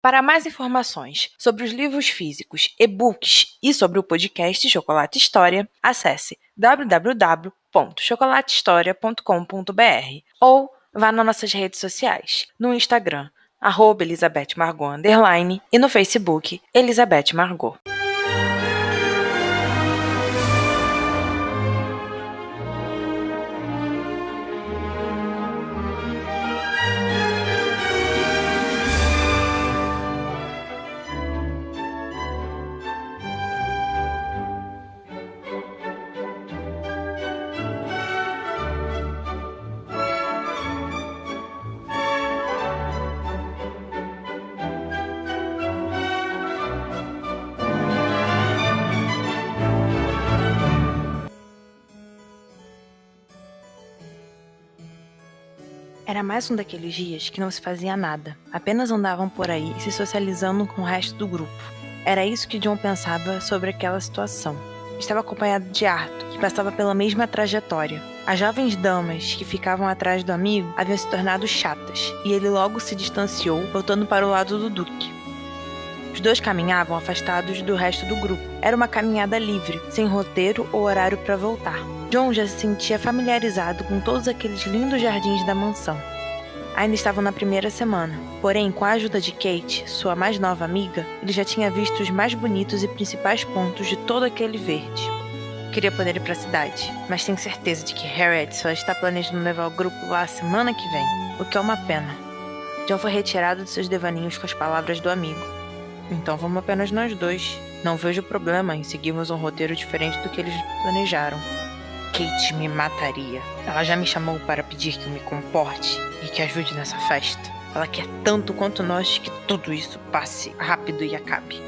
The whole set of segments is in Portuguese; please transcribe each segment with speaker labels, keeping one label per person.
Speaker 1: Para mais informações sobre os livros físicos, e-books e sobre o podcast Chocolate História, acesse www.chocolatehistoria.com.br ou vá nas nossas redes sociais, no Instagram, @ElizabethMargot_, e no Facebook, Elizabeth Margot. Era mais um daqueles dias que não se fazia nada, apenas andavam por aí se socializando com o resto do grupo. Era isso que John pensava sobre aquela situação. Estava acompanhado de Arthur, que passava pela mesma trajetória. As jovens damas que ficavam atrás do amigo haviam se tornado chatas, e ele logo se distanciou, voltando para o lado do Duque. Os dois caminhavam afastados do resto do grupo. Era uma caminhada livre, sem roteiro ou horário para voltar. John já se sentia familiarizado com todos aqueles lindos jardins da mansão. Ainda estavam na primeira semana, porém, com a ajuda de Kate, sua mais nova amiga, ele já tinha visto os mais bonitos e principais pontos de todo aquele verde. Queria poder ir para a cidade, mas tenho certeza de que Harriet só está planejando levar o grupo lá a semana que vem, o que é uma pena. John foi retirado de seus devaneios com as palavras do amigo. Então vamos apenas nós dois. Não vejo problema em seguirmos um roteiro diferente do que eles planejaram. Kate me mataria. Ela já me chamou para pedir que eu me comporte e que ajude nessa festa. Ela quer tanto quanto nós que tudo isso passe rápido e acabe.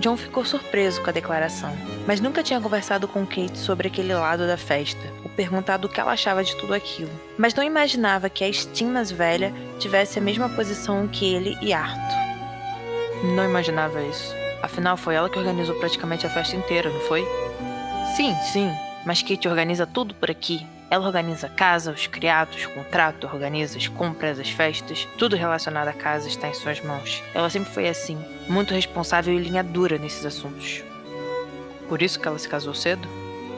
Speaker 1: John ficou surpreso com a declaração, mas nunca tinha conversado com Kate sobre aquele lado da festa, ou perguntado o que ela achava de tudo aquilo. Mas não imaginava que a Stin mais velha tivesse a mesma posição que ele e Arthur. Não imaginava isso. Afinal, foi ela que organizou praticamente a festa inteira, não foi? Sim, mas Kate organiza tudo por aqui. Ela organiza a casa, os criados, o contrato, organiza as compras, as festas. Tudo relacionado à casa está em suas mãos. Ela sempre foi assim, muito responsável e linha dura nesses assuntos. Por isso que ela se casou cedo?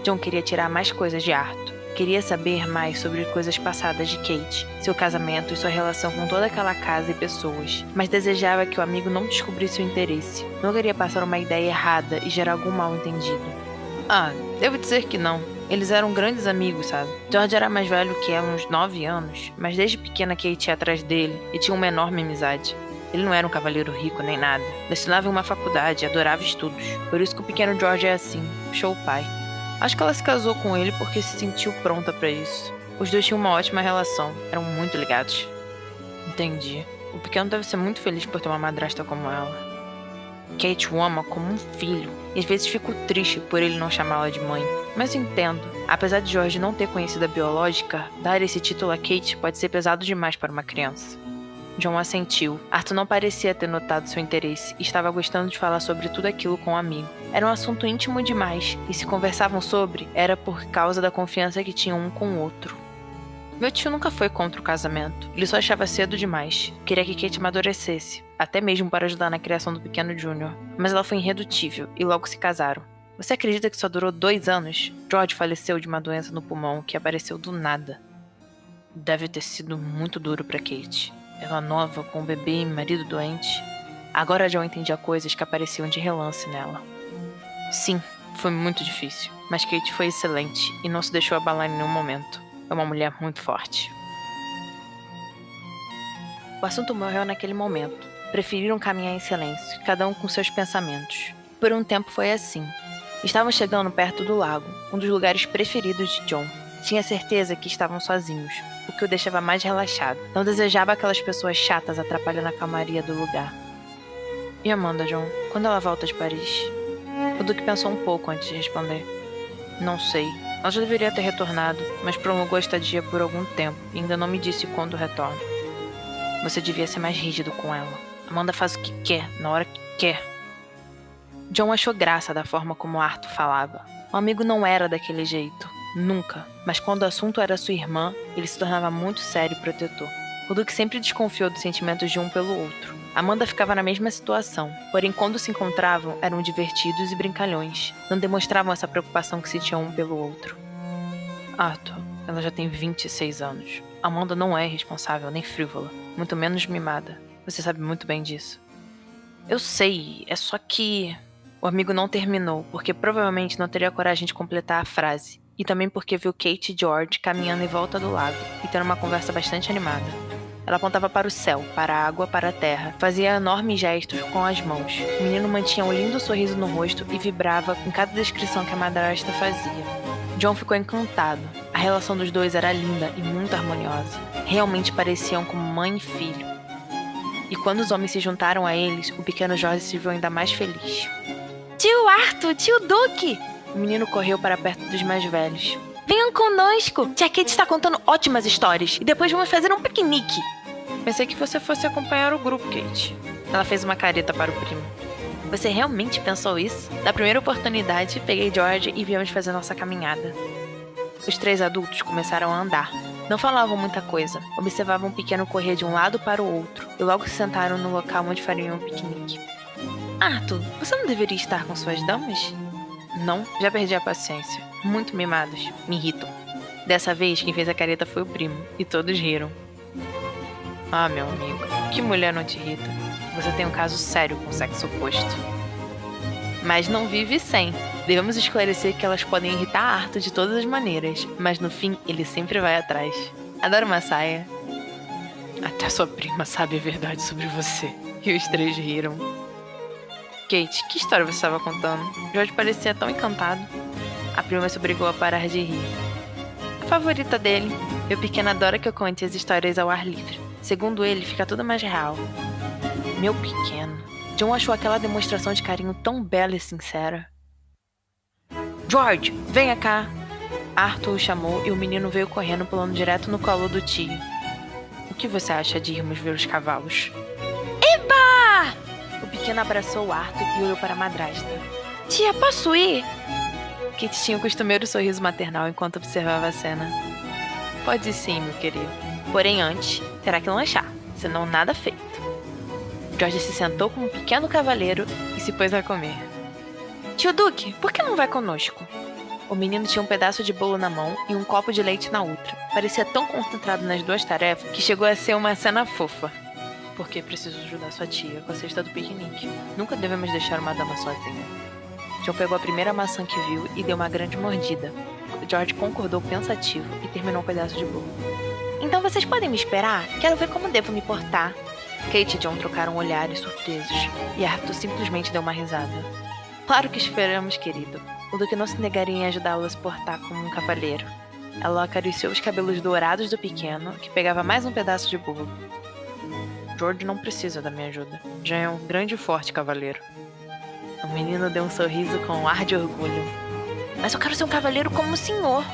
Speaker 1: John queria tirar mais coisas de Arthur. Queria saber mais sobre coisas passadas de Kate, seu casamento e sua relação com toda aquela casa e pessoas, mas desejava que o amigo não descobrisse o interesse. Não queria passar uma ideia errada e gerar algum mal-entendido. Devo dizer que não. Eles eram grandes amigos, sabe? George era mais velho que ela, uns 9 anos, mas desde pequena Kate ia atrás dele e tinha uma enorme amizade. Ele não era um cavaleiro rico nem nada. Destinava em uma faculdade e adorava estudos. Por isso que o pequeno George é assim, puxou o pai. Acho que ela se casou com ele porque se sentiu pronta pra isso. Os dois tinham uma ótima relação, eram muito ligados. Entendi. O pequeno deve ser muito feliz por ter uma madrasta como ela. Kate o ama como um filho, e às vezes fico triste por ele não chamá-la de mãe. Mas entendo. Apesar de George não ter conhecido a biológica, dar esse título a Kate pode ser pesado demais para uma criança. John assentiu. Arthur não parecia ter notado seu interesse e estava gostando de falar sobre tudo aquilo com o amigo. Era um assunto íntimo demais, e se conversavam sobre, era por causa da confiança que tinham um com o outro. Meu tio nunca foi contra o casamento. Ele só achava cedo demais. Queria que Kate amadurecesse, até mesmo para ajudar na criação do pequeno Junior. Mas ela foi irredutível, e logo se casaram. Você acredita que só durou 2 anos? George faleceu de uma doença no pulmão que apareceu do nada. Deve ter sido muito duro para Kate. Ela nova, com um bebê e marido doente. Agora John entendia coisas que apareciam de relance nela. Sim, foi muito difícil, mas Kate foi excelente e não se deixou abalar em nenhum momento. É uma mulher muito forte. O assunto morreu naquele momento. Preferiram caminhar em silêncio, cada um com seus pensamentos. Por um tempo foi assim. Estavam chegando perto do lago, um dos lugares preferidos de John. Tinha certeza que estavam sozinhos, o que o deixava mais relaxado. Não desejava aquelas pessoas chatas atrapalhando a calmaria do lugar. E Amanda, John? Quando ela volta de Paris? O Duque pensou um pouco antes de responder. Não sei. Ela já deveria ter retornado, mas prolongou a estadia por algum tempo e ainda não me disse quando retorna. Você devia ser mais rígido com ela. Amanda faz o que quer, na hora que quer. John achou graça da forma como Arthur falava. O amigo não era daquele jeito. Nunca. Mas quando o assunto era sua irmã, ele se tornava muito sério e protetor. O Duque sempre desconfiou dos sentimentos de um pelo outro. Amanda ficava na mesma situação, porém quando se encontravam eram divertidos e brincalhões. Não demonstravam essa preocupação que sentiam um pelo outro. Arthur, ela já tem 26 anos. Amanda não é irresponsável nem frívola, muito menos mimada. Você sabe muito bem disso. Eu sei, é só que... O amigo não terminou, porque provavelmente não teria coragem de completar a frase. E também porque viu Kate e George caminhando em volta do lago e tendo uma conversa bastante animada. Ela apontava para o céu, para a água, para a terra. Fazia enormes gestos com as mãos. O menino mantinha um lindo sorriso no rosto e vibrava com cada descrição que a madrasta fazia. John ficou encantado. A relação dos dois era linda e muito harmoniosa. Realmente pareciam como mãe e filho. E quando os homens se juntaram a eles, o pequeno George se viu ainda mais feliz. Tio Arthur, tio Duke! O menino correu para perto dos mais velhos. Venham conosco! Tia Kate está contando ótimas histórias e depois vamos fazer um piquenique. Pensei que você fosse acompanhar o grupo, Kate. Ela fez uma careta para o primo. Você realmente pensou isso? Da primeira oportunidade, peguei George e viemos fazer nossa caminhada. Os 3 adultos começaram a andar. Não falavam muita coisa, observavam o pequeno correr de um lado para o outro e logo se sentaram no local onde fariam um piquenique. Arthur, você não deveria estar com suas damas? Não, já perdi a paciência. Muito mimados, me irritam. Dessa vez, quem fez a careta foi o primo, e todos riram. Ah, meu amigo, que mulher não te irrita? Você tem um caso sério com o sexo oposto. Mas não vive sem. Devemos esclarecer que elas podem irritar Arthur de todas as maneiras, mas no fim, ele sempre vai atrás. Adoro uma saia. Até sua prima sabe a verdade sobre você. E os 3 riram. Kate, que história você estava contando? George parecia tão encantado. A prima se obrigou a parar de rir. A favorita dele. Meu pequeno adora que eu conte as histórias ao ar livre. Segundo ele, fica tudo mais real. Meu pequeno. John achou aquela demonstração de carinho tão bela e sincera. George, venha cá! Arthur o chamou e o menino veio correndo, pulando direto no colo do tio. O que você acha de irmos ver os cavalos? Eba! O pequeno abraçou o Arthur e olhou para a madrasta. Tia, posso ir? Kate tinha o costumeiro sorriso maternal enquanto observava a cena. Pode sim, meu querido. Porém, antes, terá que lanchar, senão nada feito. George se sentou como um pequeno cavaleiro e se pôs a comer. Tio Duke, por que não vai conosco? O menino tinha um pedaço de bolo na mão e um copo de leite na outra. Parecia tão concentrado nas 2 tarefas que chegou a ser uma cena fofa. Porque preciso ajudar sua tia com a cesta do piquenique. Nunca devemos deixar uma dama sozinha. John pegou a primeira maçã que viu e deu uma grande mordida. George concordou pensativo e terminou o pedaço de bolo. Então vocês podem me esperar? Quero ver como devo me portar. Kate e John trocaram olhares surpresos e Arthur simplesmente deu uma risada. Claro que esperamos, querido. O Duque não se negaria em ajudá-lo a se portar como um cavaleiro. Ela acariciou os cabelos dourados do pequeno, que pegava mais um pedaço de bolo. George não precisa da minha ajuda. Já é um grande e forte cavaleiro. O menino deu um sorriso com um ar de orgulho. Mas eu quero ser um cavaleiro como o senhor.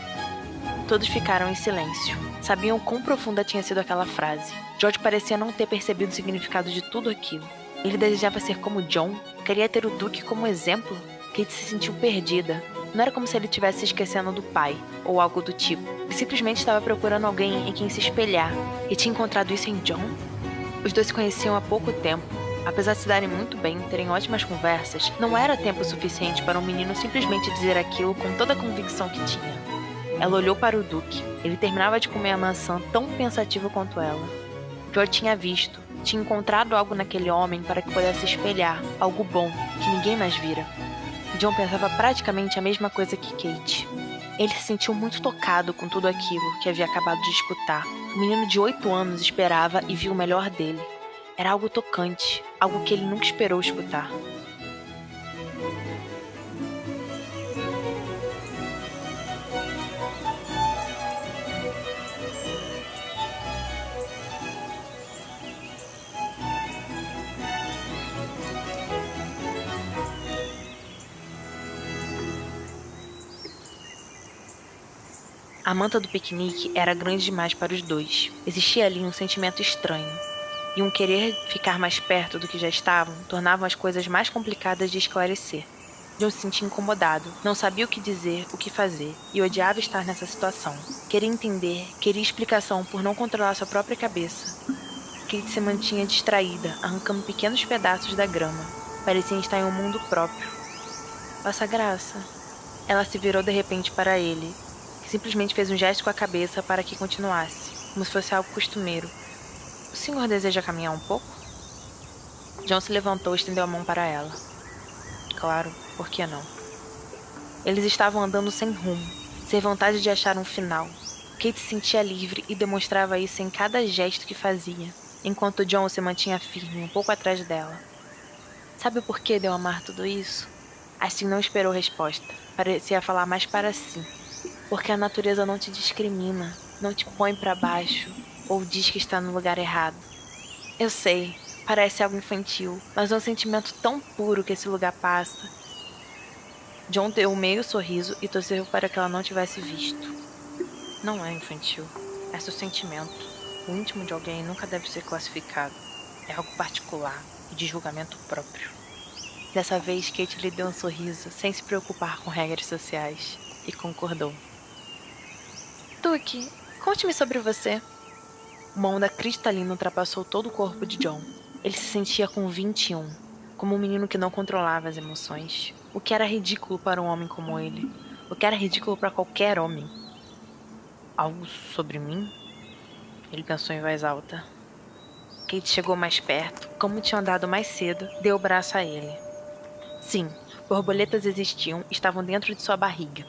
Speaker 1: Todos ficaram em silêncio. Sabiam quão profunda tinha sido aquela frase. George parecia não ter percebido o significado de tudo aquilo. Ele desejava ser como John, queria ter o Duque como exemplo. Kate se sentiu perdida. Não era como se ele estivesse se esquecendo do pai, ou algo do tipo. Ele simplesmente estava procurando alguém em quem se espelhar. E tinha encontrado isso em John? Os 2 se conheciam há pouco tempo. Apesar de se darem muito bem, terem ótimas conversas, não era tempo suficiente para um menino simplesmente dizer aquilo com toda a convicção que tinha. Ela olhou para o Duque. Ele terminava de comer a maçã tão pensativo quanto ela. George tinha visto, tinha encontrado algo naquele homem para que pudesse espelhar, algo bom, que ninguém mais vira. John pensava praticamente a mesma coisa que Kate. Ele se sentiu muito tocado com tudo aquilo que havia acabado de escutar. O menino de 8 anos esperava e viu o melhor dele. Era algo tocante, algo que ele nunca esperou escutar. A manta do piquenique era grande demais para os 2. Existia ali um sentimento estranho. E um querer ficar mais perto do que já estavam tornavam as coisas mais complicadas de esclarecer. John se sentia incomodado, não sabia o que dizer, o que fazer, e odiava estar nessa situação. Queria entender, queria explicação por não controlar sua própria cabeça. Kate se mantinha distraída, arrancando pequenos pedaços da grama. Parecia estar em um mundo próprio. Vossa Graça. Ela se virou de repente para ele, que simplesmente fez um gesto com a cabeça para que continuasse, como se fosse algo costumeiro. O senhor deseja caminhar um pouco? John se levantou e estendeu a mão para ela. Claro, por que não? Eles estavam andando sem rumo, sem vontade de achar um final. Kate se sentia livre e demonstrava isso em cada gesto que fazia, enquanto John se mantinha firme um pouco atrás dela. Sabe por que deu a amar tudo isso? Assim não esperou resposta. Parecia falar mais para si. Porque a natureza não te discrimina, não te põe para baixo, ou diz que está no lugar errado. Eu sei, parece algo infantil, mas é um sentimento tão puro que esse lugar passa. John deu um meio sorriso e torceu para que ela não tivesse visto. Não é infantil. É seu sentimento. O íntimo de alguém nunca deve ser classificado. É algo particular e de julgamento próprio. Dessa vez, Kate lhe deu um sorriso, sem se preocupar com regras sociais, e concordou. Duke, conte-me sobre você. Uma onda cristalina ultrapassou todo o corpo de John. Ele se sentia com 21, como um menino que não controlava as emoções. O que era ridículo para um homem como ele. O que era ridículo para qualquer homem. Algo sobre mim? Ele pensou em voz alta. Kate chegou mais perto, como tinha andado mais cedo, deu o braço a ele. Sim, borboletas existiam e estavam dentro de sua barriga.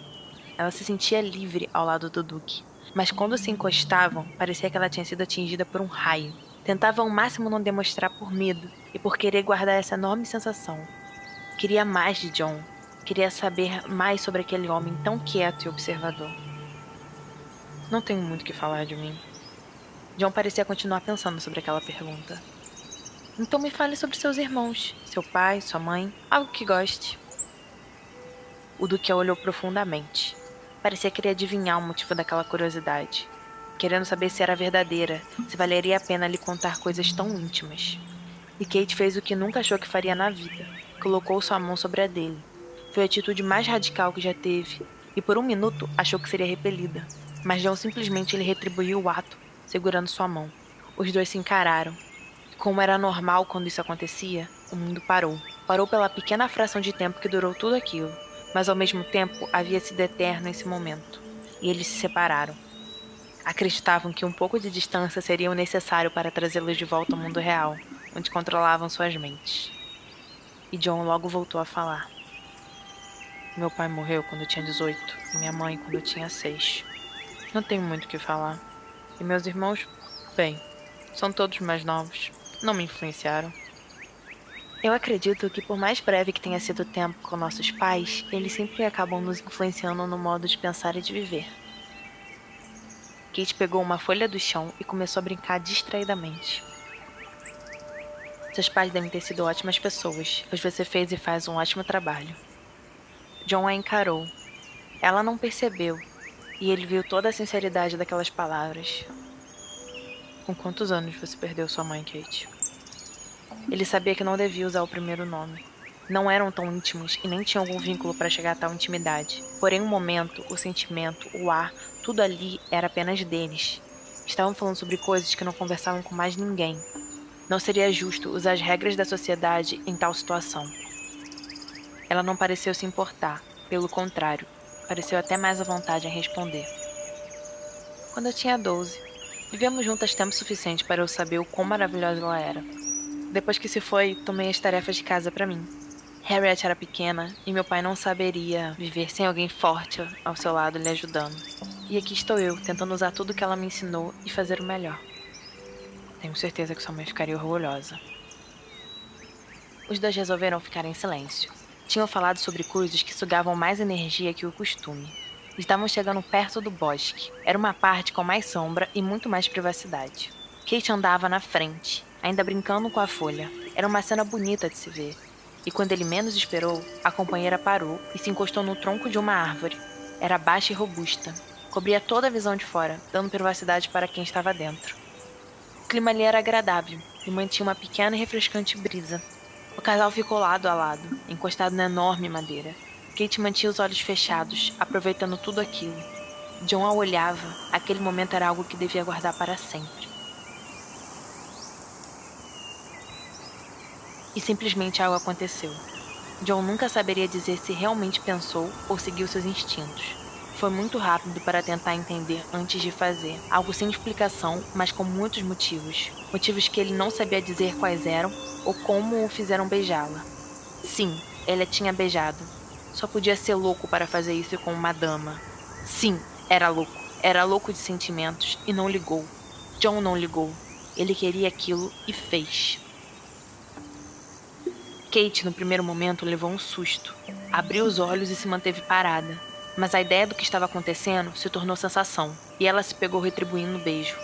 Speaker 1: Ela se sentia livre ao lado do Duque, mas quando se encostavam, parecia que ela tinha sido atingida por um raio. Tentava ao máximo não demonstrar por medo e por querer guardar essa enorme sensação. Queria mais de John, queria saber mais sobre aquele homem tão quieto e observador. Não tenho muito o que falar de mim. John parecia continuar pensando sobre aquela pergunta. Então me fale sobre seus irmãos, seu pai, sua mãe, algo que goste. O Duque a olhou profundamente. Parecia querer adivinhar o motivo daquela curiosidade, querendo saber se era verdadeira, se valeria a pena lhe contar coisas tão íntimas. E Kate fez o que nunca achou que faria na vida. Colocou sua mão sobre a dele. Foi a atitude mais radical que já teve, e por um minuto achou que seria repelida. Mas John simplesmente lhe retribuiu o ato, segurando sua mão. Os dois se encararam. Como era normal quando isso acontecia, o mundo parou. Parou pela pequena fração de tempo que durou tudo aquilo, mas ao mesmo tempo havia sido eterno esse momento. E eles se separaram. Acreditavam que um pouco de distância seria o necessário para trazê-los de volta ao mundo real, onde controlavam suas mentes. E John logo voltou a falar. Meu pai morreu quando eu tinha 18, e minha mãe quando eu tinha 6. Não tenho muito o que falar. E meus irmãos, bem, são todos mais novos. Não me influenciaram. Eu acredito que por mais breve que tenha sido o tempo com nossos pais, eles sempre acabam nos influenciando no modo de pensar e de viver. Kate pegou uma folha do chão e começou a brincar distraidamente. Seus pais devem ter sido ótimas pessoas, pois você fez e faz um ótimo trabalho. John a encarou. Ela não percebeu, e ele viu toda a sinceridade daquelas palavras. Com quantos anos você perdeu sua mãe, Kate? Ele sabia que não devia usar o primeiro nome. Não eram tão íntimos e nem tinham algum vínculo para chegar a tal intimidade. Porém, o momento, o sentimento, o ar, tudo ali era apenas deles. Estavam falando sobre coisas que não conversavam com mais ninguém. Não seria justo usar as regras da sociedade em tal situação. Ela não pareceu se importar. Pelo contrário, pareceu até mais à vontade em responder. Quando eu tinha 12, vivemos juntas tempo suficiente para eu saber o quão maravilhosa ela era. Depois que se foi, tomei as tarefas de casa para mim. Harriet era pequena e meu pai não saberia viver sem alguém forte ao seu lado lhe ajudando. E aqui estou eu, tentando usar tudo que ela me ensinou e fazer o melhor. Tenho certeza que sua mãe ficaria orgulhosa. Os dois resolveram ficar em silêncio. Tinham falado sobre coisas que sugavam mais energia que o costume. Estavam chegando perto do bosque. Era uma parte com mais sombra e muito mais privacidade. Kate andava na frente, ainda brincando com a folha. Era uma cena bonita de se ver. E quando ele menos esperou, a companheira parou e se encostou no tronco de uma árvore. Era baixa e robusta. Cobria toda a visão de fora, dando privacidade para quem estava dentro. O clima ali era agradável e mantinha uma pequena e refrescante brisa. O casal ficou lado a lado, encostado na enorme madeira. Kate mantinha os olhos fechados, aproveitando tudo aquilo. John a olhava. Aquele momento era algo que devia guardar para sempre. E simplesmente algo aconteceu. John nunca saberia dizer se realmente pensou ou seguiu seus instintos. Foi muito rápido para tentar entender antes de fazer, algo sem explicação, mas com muitos motivos. Motivos que ele não sabia dizer quais eram ou como o fizeram beijá-la. Sim, ele a tinha beijado. Só podia ser louco para fazer isso com uma dama. Sim, era louco. Era louco de sentimentos e não ligou. John não ligou. Ele queria aquilo e fez. Kate, no primeiro momento, levou um susto. Abriu os olhos e se manteve parada. Mas a ideia do que estava acontecendo se tornou sensação, e ela se pegou retribuindo o beijo.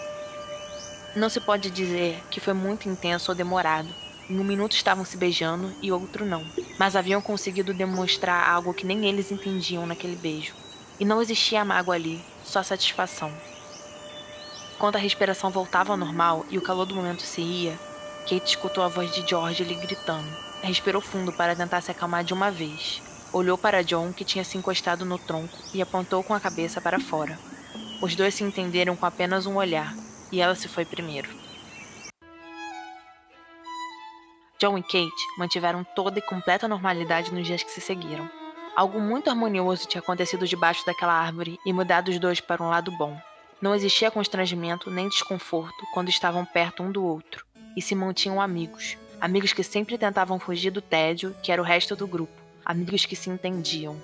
Speaker 1: Não se pode dizer que foi muito intenso ou demorado. Em um minuto estavam se beijando e outro não. Mas haviam conseguido demonstrar algo que nem eles entendiam naquele beijo. E não existia mágoa ali, só satisfação. Quando a respiração voltava ao normal e o calor do momento se ia, Kate escutou a voz de George lhe gritando. Respirou fundo para tentar se acalmar de uma vez. Olhou para John, que tinha se encostado no tronco, e apontou com a cabeça para fora. Os dois se entenderam com apenas um olhar, e ela se foi primeiro. John e Kate mantiveram toda e completa normalidade nos dias que se seguiram. Algo muito harmonioso tinha acontecido debaixo daquela árvore e mudado os dois para um lado bom. Não existia constrangimento nem desconforto quando estavam perto um do outro, e se mantinham amigos. Amigos que sempre tentavam fugir do tédio, que era o resto do grupo. Amigos que se entendiam.